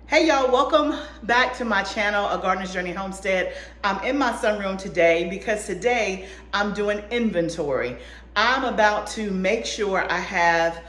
Hey y'all, welcome back to my channel, A Gardener's Journey Homestead. I'm in my sunroom today because today I'm doing inventory. I'm about to make sure I have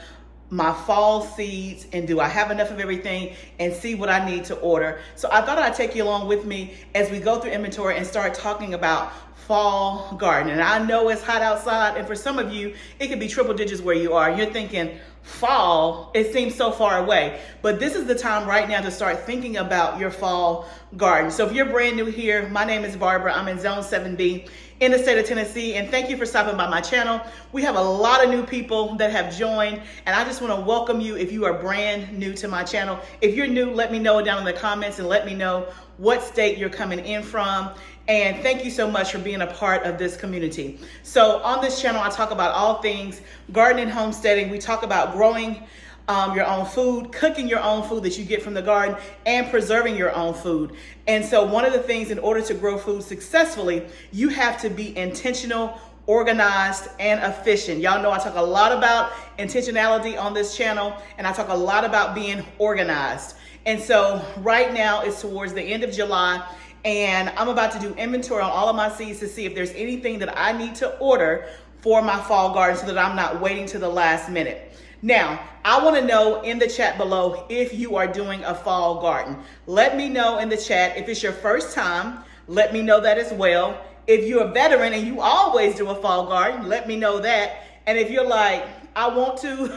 my fall seeds and do I have enough of everything and see what I need to order. So I thought I'd take you along with me as we go through inventory and start talking about fall gardening. And I know it's hot outside, and for some of you, it could be triple digits where you are. You're thinking, fall, it seems so far away. But this is the time right now to start thinking about your fall garden. So if you're brand new here, my name is Barbara. I'm in Zone 7B in the state of Tennessee, and thank you for stopping by my channel. We have a lot of new people that have joined, and I just want to welcome you if you are brand new to my channel. If you're new, let me know down in the comments and let me know what state you're coming in from. And thank you so much for being a part of this community. So on this channel, I talk about all things gardening, homesteading. We talk about growing your own food, cooking your own food that you get from the garden, and preserving your own food. And so one of the things, in order to grow food successfully, you have to be intentional, organized, and efficient. Y'all know I talk a lot about intentionality on this channel, and I talk a lot about being organized. And so right now it's towards the end of July, and I'm about to do inventory on all of my seeds to see if there's anything that I need to order for my fall garden so that I'm not waiting to the last minute. Now, I want to know in the chat below if you are doing a fall garden. Let me know in the chat. If it's your first time, let me know that as well. If you're a veteran and you always do a fall garden, let me know that. And if you're like, I want to,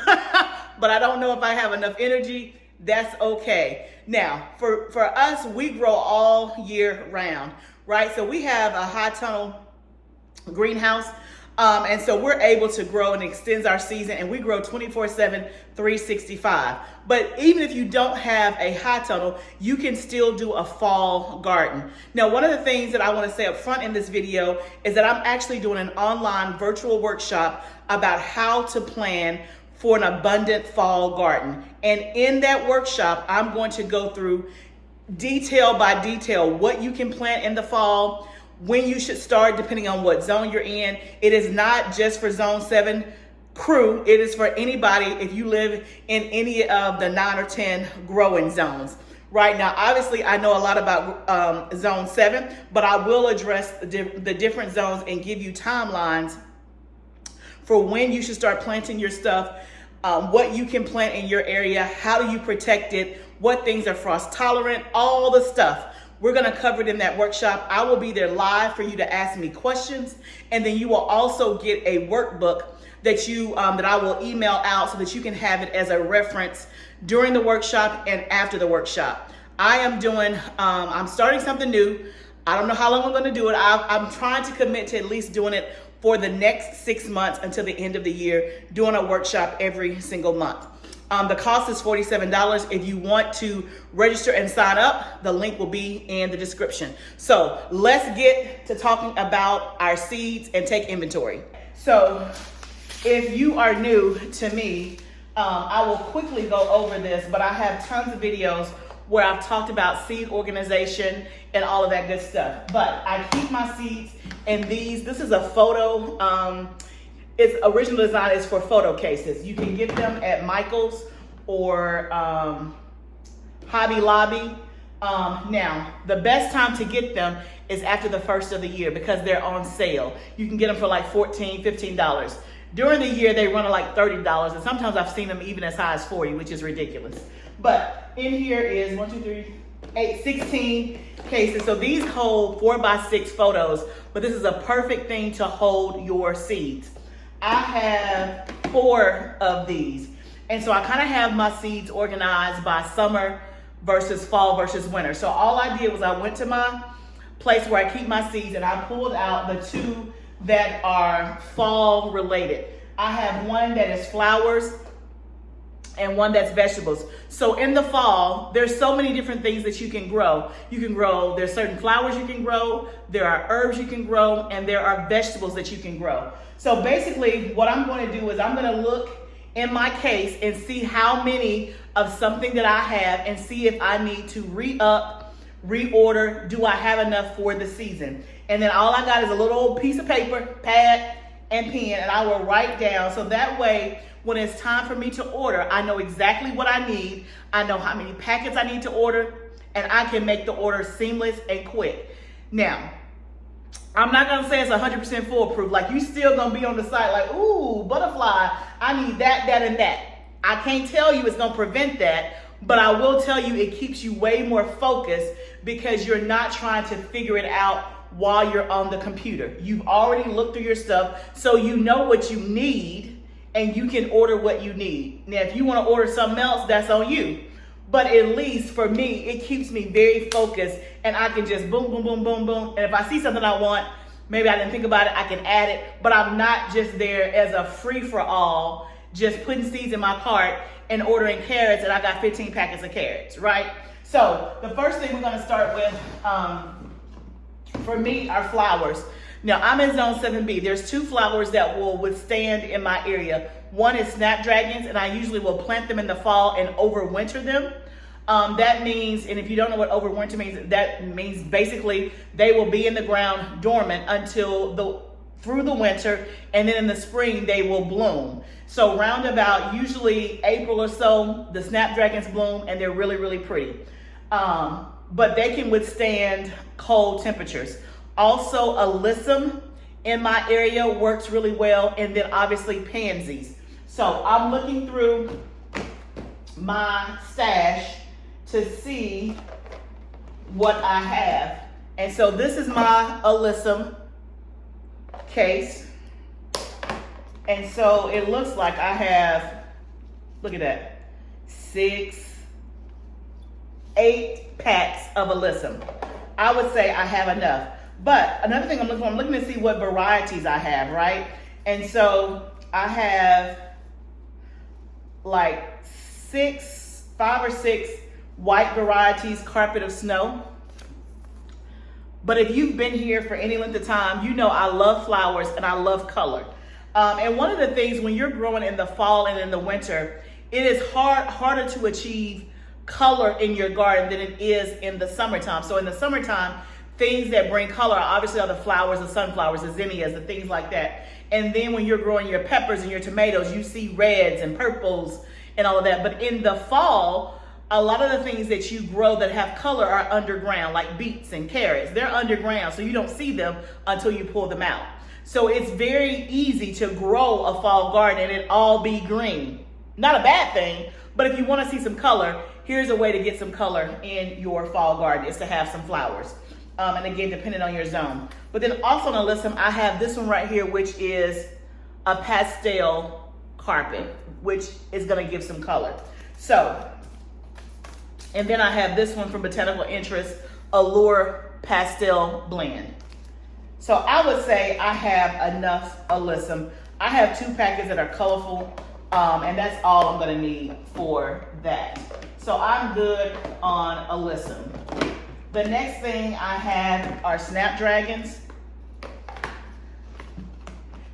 but I don't know if I have enough energy, that's okay. Now, for us, we grow all year round, right? So we have a high tunnel greenhouse. And so we're able to grow and extends our season, and we grow 24/7, 365. But even if you don't have a high tunnel, you can still do a fall garden. Now, one of the things that I want to say up front in this video is that I'm actually doing an online virtual workshop about how to plan for an abundant fall garden. And in that workshop, I'm going to go through detail by detail what you can plant in the fall, when you should start, depending on what zone you're in. It is not just for Zone 7 crew. It is for anybody if you live in any of the 9 or 10 growing zones. Right now, obviously, I know a lot about Zone 7, but I will address the different zones and give you timelines for when you should start planting your stuff, what you can plant in your area, how do you protect it, what things are frost tolerant, all the stuff. We're going to cover it in that workshop. I will be there live for you to ask me questions, and then you will also get a workbook that that I will email out so that you can have it as a reference during the workshop and after the workshop. I am doing, I'm starting something new. I don't know how long I'm going to do it. I'm trying to commit to at least doing it for the next 6 months until the end of the year, doing a workshop every single month. The cost is $47. If you want to register and sign up, the link will be in the description. So let's get to talking about our seeds and take inventory. So if you are new to me, I will quickly go over this, but I have tons of videos where I've talked about seed organization and all of that good stuff. But I keep my seeds in these. This is a photo. Its original design is for photo cases. You can get them at Michael's or Hobby Lobby. Now, the best time to get them is after the first of the year because they're on sale. You can get them for like $14, $15. During the year, they run at like $30, and sometimes I've seen them even as high as $40, which is ridiculous. But in here is 16 cases. So these hold 4x6 photos, but this is a perfect thing to hold your seeds. I have 4 of these. And so I kind of have my seeds organized by summer versus fall versus winter. So all I did was I went to my place where I keep my seeds and I pulled out the 2 that are fall related. I have one that is flowers and one that's vegetables. So in the fall, there's so many different things that you can grow. There's certain flowers you can grow, there are herbs you can grow, and there are vegetables that you can grow. So basically what I'm going to do is I'm going to look in my case and see how many of something that I have and see if I need to re-up, reorder, do I have enough for the season? And then all I got is a little old piece of paper, pad, and pen, and I will write down so that way when it's time for me to order, I know exactly what I need. I know how many packets I need to order, and I can make the order seamless and quick. Now, I'm not gonna say it's 100% foolproof. Like, you still gonna be on the site like, ooh, butterfly, I need that, that, and that. I can't tell you it's gonna prevent that, but I will tell you it keeps you way more focused because you're not trying to figure it out while you're on the computer. You've already looked through your stuff, so you know what you need and you can order what you need. Now, if you wanna order something else, that's on you. But at least for me, it keeps me very focused and I can just boom, boom, boom, boom, boom. And if I see something I want, maybe I didn't think about it, I can add it, but I'm not just there as a free-for-all, just putting seeds in my cart and ordering carrots and I got 15 packets of carrots, right? So the first thing we're gonna start with, for me, are flowers. Now, I'm in zone 7B. There's 2 flowers that will withstand in my area. One is snapdragons, and I usually will plant them in the fall and overwinter them. That means, and if you don't know what overwinter means, that means basically they will be in the ground dormant until through the winter, and then in the spring they will bloom. So roundabout, usually April or so, the snapdragons bloom and they're really, really pretty. But they can withstand cold temperatures. Also, alyssum in my area works really well, and then obviously pansies. So I'm looking through my stash to see what I have. And so this is my alyssum case. And so it looks like I have, look at that, 8 packs of alyssum. I would say I have enough. But another thing I'm looking to see what varieties I have, right? And so I have like 5 or 6 white varieties, carpet of snow. But if you've been here for any length of time, you know I love flowers and I love color. And one of the things when you're growing in the fall and in the winter, it is harder to achieve color in your garden than it is in the summertime. So in the summertime, things that bring color obviously are the flowers, the sunflowers, the zinnias, the things like that. And then when you're growing your peppers and your tomatoes, you see reds and purples and all of that. But in the fall, a lot of the things that you grow that have color are underground, like beets and carrots. They're underground, so you don't see them until you pull them out. So it's very easy to grow a fall garden and it all be green. Not a bad thing, but if you want to see some color, here's a way to get some color in your fall garden, is to have some flowers. And again, depending on your zone. But then also on the list, I have this one right here, which is a pastel carpet, which is gonna give some color. So, and then I have this one from Botanical Interest, Allure Pastel Blend. So I would say I have enough alyssum. I have 2 packets that are colorful, and that's all I'm gonna need for that. So I'm good on alyssum. The next thing I have are snapdragons.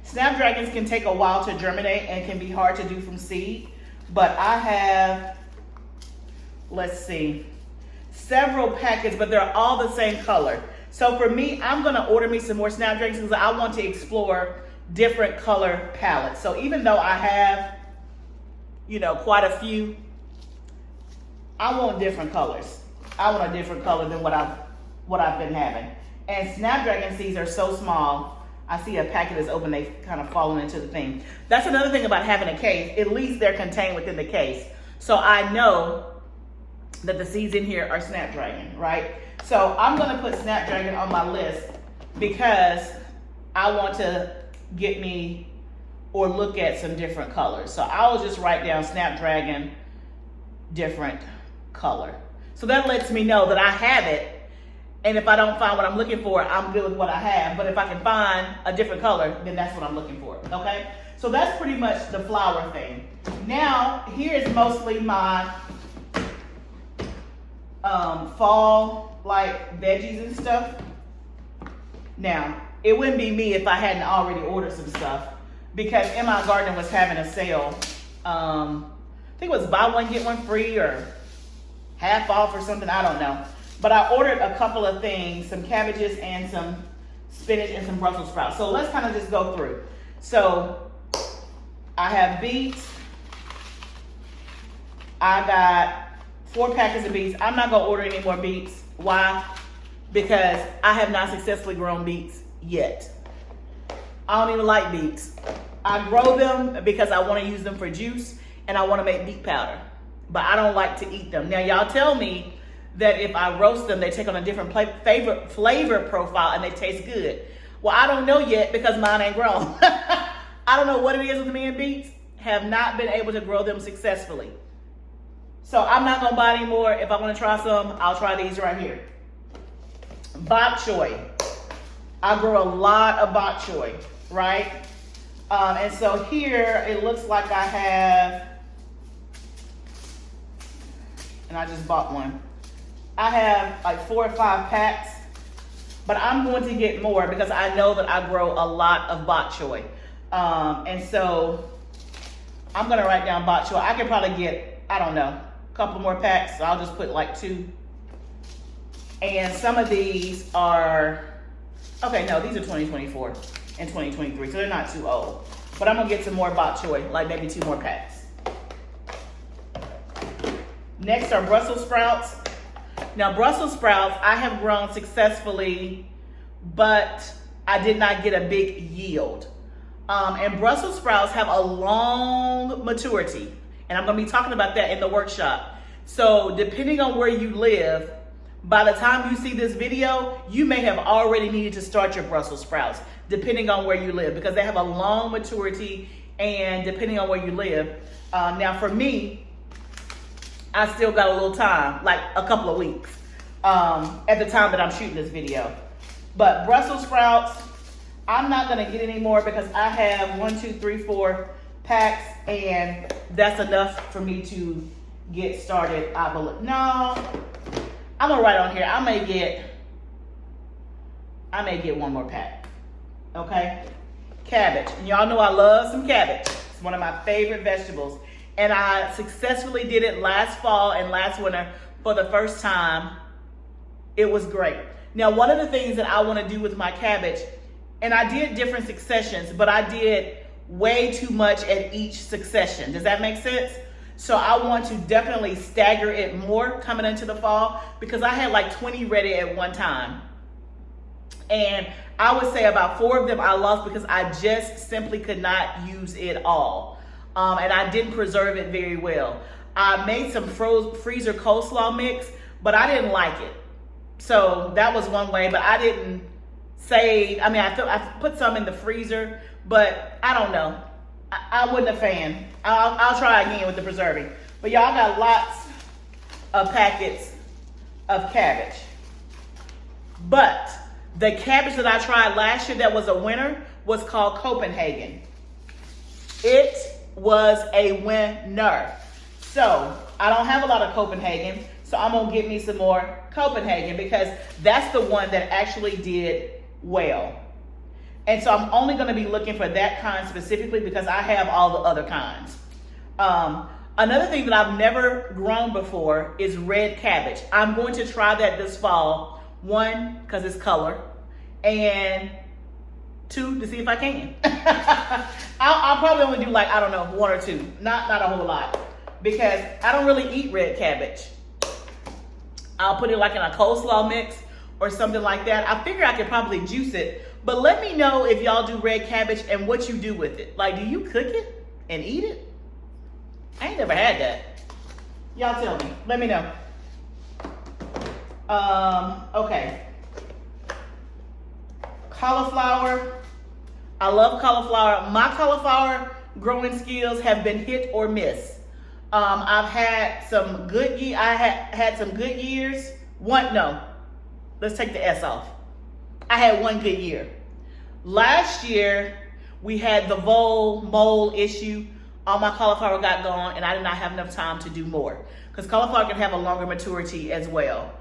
Snapdragons can take a while to germinate and can be hard to do from seed, but I have, let's see, several packets, but they're all the same color. So for me, I'm gonna order me some more snapdragons because I want to explore different color palettes. So even though I have, quite a few, I want different colors. I want a different color than what I've been having. And snapdragon seeds are so small. I see a packet is open, they kind of fallen into the thing. That's another thing about having a case. At least they're contained within the case. So I know that the seeds in here are snapdragon, right? So I'm gonna put snapdragon on my list because I want to get me or look at some different colors. So I will just write down snapdragon, different color. So that lets me know that I have it. And if I don't find what I'm looking for, I'm good with what I have. But if I can find a different color, then that's what I'm looking for, okay? So that's pretty much the flower thing. Now, here's mostly my fall, like veggies and stuff. Now, it wouldn't be me if I hadn't already ordered some stuff, because in my garden was having a sale. I think it was buy one, get one free, or half off or something, I don't know. But I ordered a couple of things, some cabbages and some spinach and some Brussels sprouts. So let's kind of just go through. So I have beets, I got 4 packets of beets. I'm not gonna order any more beets. Why? Because I have not successfully grown beets yet. I don't even like beets. I grow them because I want to use them for juice and I want to make beet powder, but I don't like to eat them. Now y'all tell me that if I roast them, they take on a different flavor profile and they taste good. Well, I don't know yet because mine ain't grown. I don't know what it is with me and beets. Have not been able to grow them successfully. So I'm not gonna buy any more. If I want to try some, I'll try these right here. Bok choy. I grow a lot of bok choy, right? And so here it looks like I have, and I just bought one. I have like 4 or 5 packs, but I'm going to get more because I know that I grow a lot of bok choy. And so I'm gonna write down bok choy. I could probably get, I don't know, a couple more packs. So I'll just put like 2. And some of these are, okay, no, these are 2024 and 2023, so they're not too old. But I'm gonna get some more bok choy, like maybe 2 more packs. Next are Brussels sprouts. Now Brussels sprouts, I have grown successfully, but I did not get a big yield. And Brussels sprouts have a long maturity, and I'm gonna be talking about that in the workshop. So depending on where you live, by the time you see this video, you may have already needed to start your Brussels sprouts, depending on where you live, because they have a long maturity and depending on where you live. Now for me, I still got a little time, like a couple of weeks at the time that I'm shooting this video. But Brussels sprouts, I'm not gonna get any more because I have 1, 2, 3, 4 packs and that's enough for me to get started, I believe. No, I'm gonna write on here, I may get 1 more pack, okay? Cabbage, and y'all know I love some cabbage. It's one of my favorite vegetables. And I successfully did it last fall and last winter for the first time. It was great. Now, one of the things that I wanna do with my cabbage, and I did different successions, but I did way too much at each succession. Does that make sense? So I want to definitely stagger it more coming into the fall because I had like 20 ready at one time. And I would say about 4 of them I lost because I just simply could not use it all. And I didn't preserve it very well. I made some freezer coleslaw mix, but I didn't like it. So that was one way, but I didn't save. I mean, I put some in the freezer, but I don't know. I wasn't a fan. I'll try again with the preserving. But y'all got lots of packets of cabbage. But the cabbage that I tried last year that was a winner was called Copenhagen. It was a winner. So I don't have a lot of Copenhagen, so I'm gonna get me some more Copenhagen because that's the one that actually did well. And so I'm only gonna be looking for that kind specifically because I have all the other kinds. Another thing that I've never grown before is red cabbage. I'm going to try that this fall. 1, because it's color, and 2, to see if I can. I'll probably only do like, I don't know, 1 or 2, not a whole lot, because I don't really eat red cabbage. I'll put it like in a coleslaw mix or something like that. I figure I could probably juice it, but let me know if y'all do red cabbage and what you do with it. Like, do you cook it and eat it? I ain't never had that. Y'all tell me, let me know. Okay. Cauliflower. I love cauliflower. My cauliflower growing skills have been hit or miss. I've had some good I had some good years. Let's take the S off. I had 1 good year. Last year, we had the mole issue. All my cauliflower got gone and I did not have enough time to do more because cauliflower can have a longer maturity as well.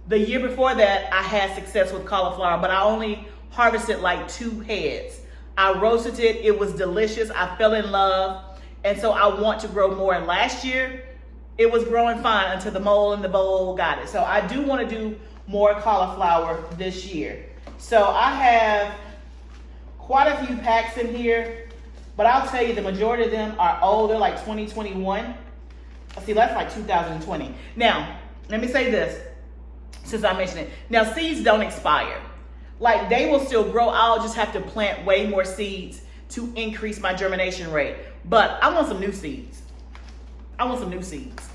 The year before that, I had success with cauliflower, but I only harvested like 2 heads. I roasted it, it was delicious, I fell in love, and so I want to grow more. And last year, it was growing fine until the mole in the bowl got it. So I do want to do more cauliflower this year. So I have quite a few packs in here, but I'll tell you the majority of them are old, they're like 2021. See, that's like 2020. Now, let me say this, since I mentioned it. Now, seeds don't expire. Like, they will still grow. I'll just have to plant way more seeds to increase my germination rate. But I want some new seeds. I want some new seeds.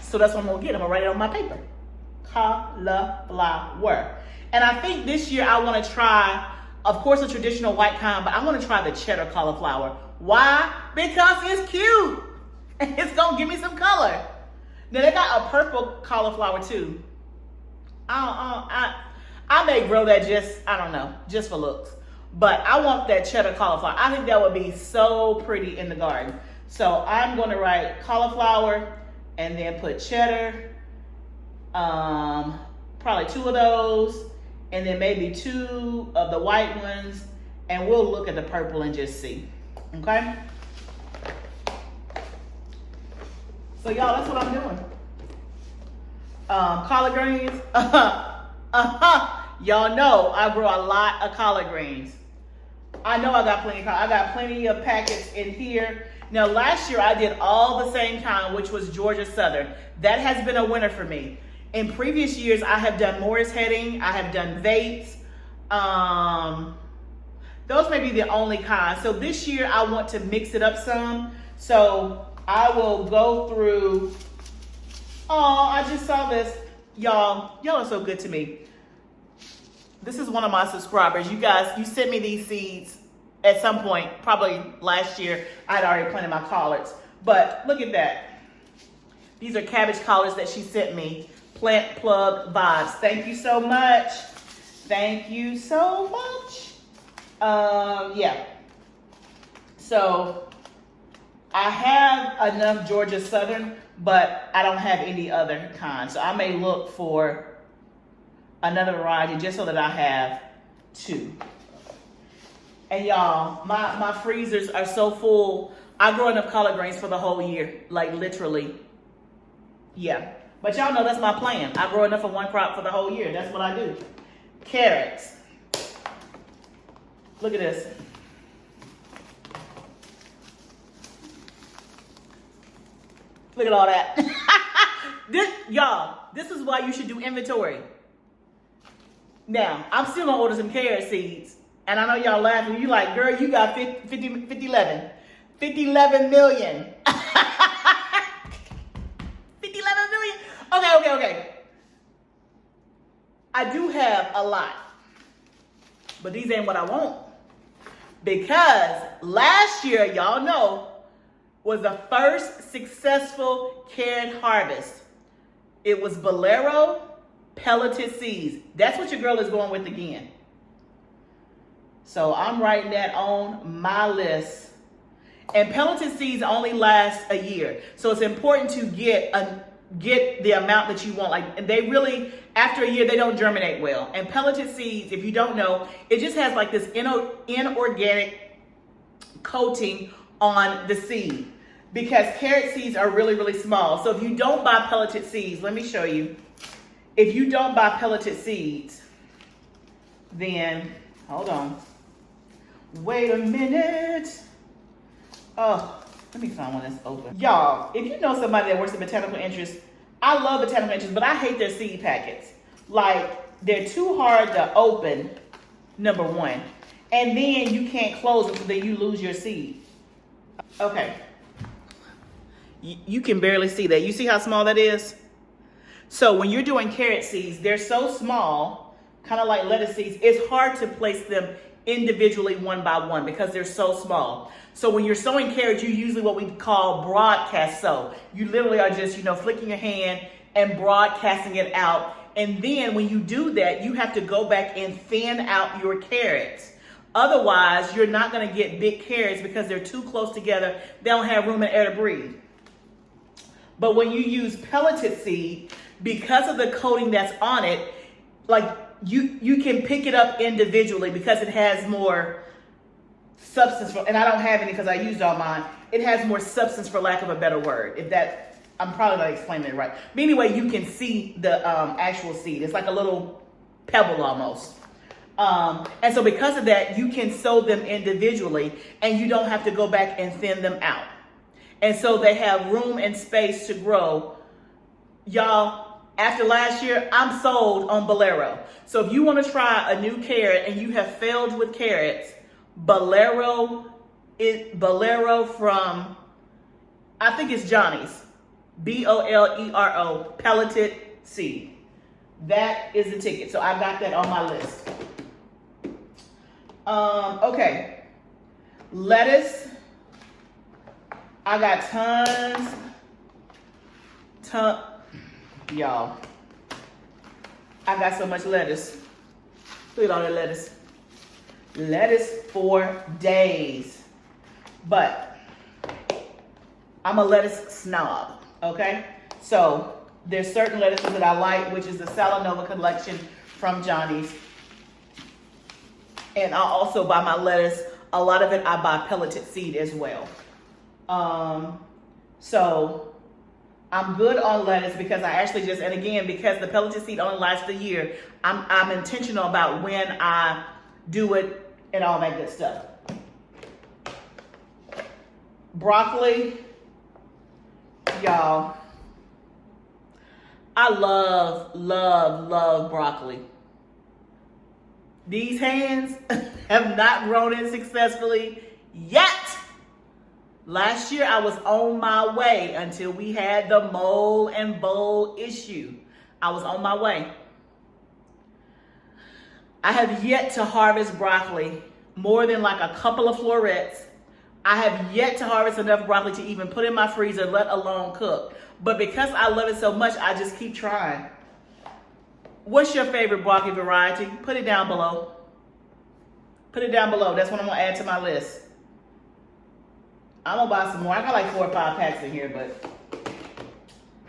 So that's what I'm gonna get. I'm gonna write it on my paper. Cauliflower. And I think this year I wanna try, of course, a traditional white kind, but I wanna try the cheddar cauliflower. Why? Because it's cute. And it's gonna give me some color. Now they got a purple cauliflower too. I may grow that just, I don't know, just for looks. But I want that cheddar cauliflower. I think that would be so pretty in the garden. So I'm gonna write cauliflower and then put cheddar, probably 2 of those, and then maybe 2 of the white ones, and we'll look at the purple and just see, okay? So y'all, that's what I'm doing. Collard greens, y'all know I grow a lot of collard greens. I know I got plenty of I got plenty of packets in here. Now last year I did all the same kind, which was Georgia Southern. That has been a winner for me. In previous years, I have done Morris Heading, I have done Vates. Those may be the only kind. So this year I want to mix it up some. So I will go through, oh, I just saw this. Y'all are so good to me. This is one of my subscribers. You guys, you sent me these seeds at some point, probably last year. I'd already planted my collards, but look at that. These are cabbage collards that she sent me. Plant Plug Vibes. Thank you so much. Thank you so much. Yeah. So I have enough Georgia Southern, but I don't have any other kind. So I may look for another variety just so that I have 2. And y'all, my freezers are so full. I grow enough collard greens for the whole year, like literally. Yeah, but y'all know that's my plan. I grow enough of one crop for the whole year. That's what I do. Carrots. Look at this. Look at all that. This is why you should do inventory. Now, I'm still gonna order some carrot seeds. And I know y'all laughing. You like, girl, you got 50 11 million. 50 11 million? Okay. I do have a lot. But these ain't what I want. Because last year, y'all know, was the first successful carrot harvest. It was Bolero pelleted seeds. That's what your girl is going with again. So I'm writing that on my list. And pelleted seeds only last a year. So it's important to get the amount that you want. Like, they really, after a year, they don't germinate well. And pelleted seeds, if you don't know, it just has like this inorganic coating on the seed. Because carrot seeds are really, really small. So if you don't buy pelleted seeds, let me show you. If you don't buy pelleted seeds, then, hold on. Wait a minute. Oh, let me find one that's open. Y'all, if you know somebody that works at Botanical Interest, I love Botanical Interest, but I hate their seed packets. Like, they're too hard to open, number one. And then you can't close them, so then you lose your seed. Okay. You can barely see that. You see how small that is? So when you're doing carrot seeds, they're so small, kind of like lettuce seeds, it's hard to place them individually one by one because they're so small. So when you're sowing carrots, you usually what we call broadcast sow. You literally are just, flicking your hand and broadcasting it out. And then when you do that, you have to go back and thin out your carrots. Otherwise, you're not going to get big carrots because they're too close together. They don't have room and air to breathe. But when you use pelleted seed, because of the coating that's on it, like you can pick it up individually because it has more substance. And I don't have any because I used all mine. It has more substance, for lack of a better word. I'm probably not explaining it right. But anyway, you can see the actual seed. It's like a little pebble almost. And so because of that, you can sow them individually and you don't have to go back and thin them out. And so they have room and space to grow. Y'all, after last year, I'm sold on Bolero. So if you want to try a new carrot and you have failed with carrots, Bolero from, I think it's Johnny's. Bolero, pelleted seed. That is the ticket. So I got that on my list. Okay. Lettuce. I got tons. Y'all. I got so much lettuce. Look at all that lettuce. Lettuce for days. But I'm a lettuce snob, okay? So there's certain lettuces that I like, which is the Salanova collection from Johnny's. And I also buy my lettuce. A lot of it I buy pelleted seed as well. So I'm good on lettuce because I actually just, and again, because the pelleted seed only lasts a year, I'm intentional about when I do it and all that good stuff. Broccoli, y'all. I love broccoli. These hands have not grown in successfully yet. Last year, I was on my way until we had the mold and boll issue. I was on my way. I have yet to harvest broccoli more than like a couple of florets. I have yet to harvest enough broccoli to even put in my freezer, let alone cook. But because I love it so much, I just keep trying. What's your favorite broccoli variety? Put it down below. Put it down below. That's what I'm going to add to my list. I'm going to buy some more. I got like 4 or 5 packs in here, but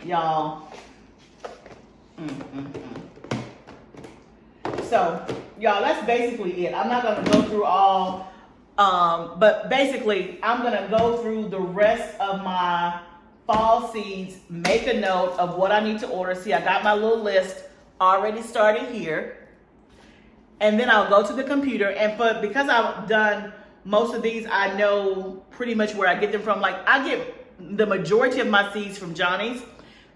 y'all. So, y'all, that's basically it. I'm not going to go through all, but basically, I'm going to go through the rest of my fall seeds, make a note of what I need to order. See, I got my little list already started here. And then I'll go to the computer, and because I've done most of these, I know pretty much where I get them from. Like, I get the majority of my seeds from Johnny's.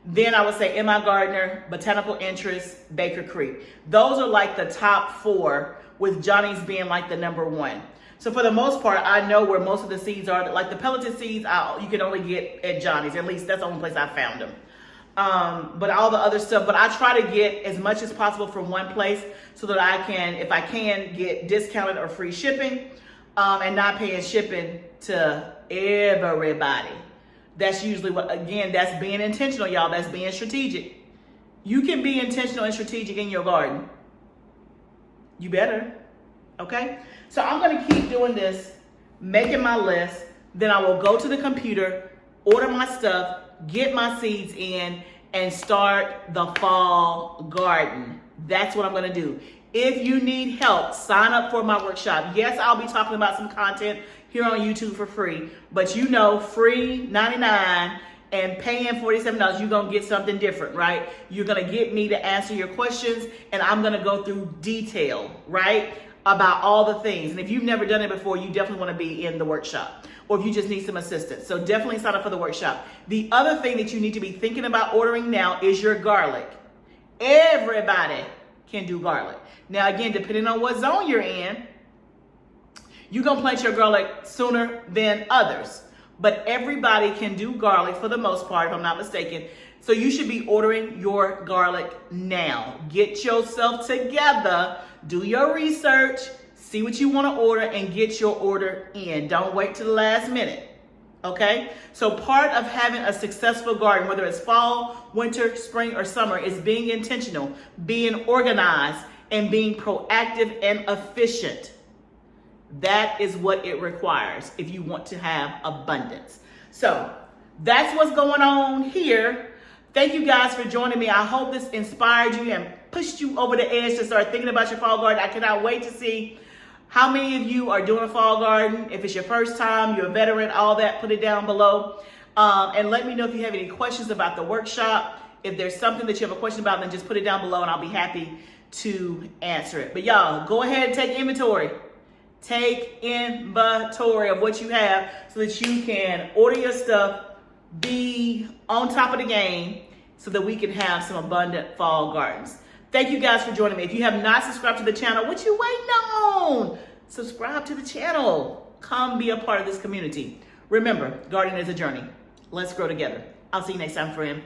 Then I would say M.I. Gardner, Botanical Interest, Baker Creek. Those are like the top 4, with Johnny's being like the number 1. So for the most part, I know where most of the seeds are. Like the pelleted seeds, you can only get at Johnny's. At least that's the only place I found them. But all the other stuff, but I try to get as much as possible from one place so that I can, if I can, get discounted or free shipping, and not paying shipping to everybody. That's usually what, again, that's being intentional, y'all. That's being strategic. You can be intentional and strategic in your garden. You better, okay? So I'm going to keep doing this, making my list. Then I will go to the computer, order my stuff, get my seeds in, and start the fall garden. That's what I'm going to do. If you need help, sign up for my workshop. Yes, I'll be talking about some content here on YouTube for free, but you know, free $99 and paying $47, you're going to get something different, right? You're going to get me to answer your questions, and I'm going to go through detail, right, about all the things. And if you've never done it before, you definitely want to be in the workshop, or if you just need some assistance. So definitely sign up for the workshop. The other thing that you need to be thinking about ordering now is your garlic. Everybody can do garlic. Now, again, depending on what zone you're in, you're going to plant your garlic sooner than others. But everybody can do garlic for the most part, if I'm not mistaken. So you should be ordering your garlic now. Get yourself together, do your research, see what you want to order, and get your order in. Don't wait till the last minute. Okay? So part of having a successful garden, whether it's fall, winter, spring, or summer, is being intentional, being organized, and being proactive and efficient. That is what it requires if you want to have abundance. So that's what's going on here. Thank you guys for joining me. I hope this inspired you and pushed you over the edge to start thinking about your fall garden. I cannot wait to see how many of you are doing a fall garden. If it's your first time, you're a veteran, all that, put it down below. And let me know if you have any questions about the workshop. If there's something that you have a question about, then just put it down below and I'll be happy to answer it. But y'all, go ahead and take inventory. Take inventory of what you have so that you can order your stuff, be on top of the game so that we can have some abundant fall gardens. Thank you guys for joining me. If you have not subscribed to the channel, what you waiting on? Subscribe to the channel. Come be a part of this community. Remember, gardening is a journey. Let's grow together. I'll see you next time, friend.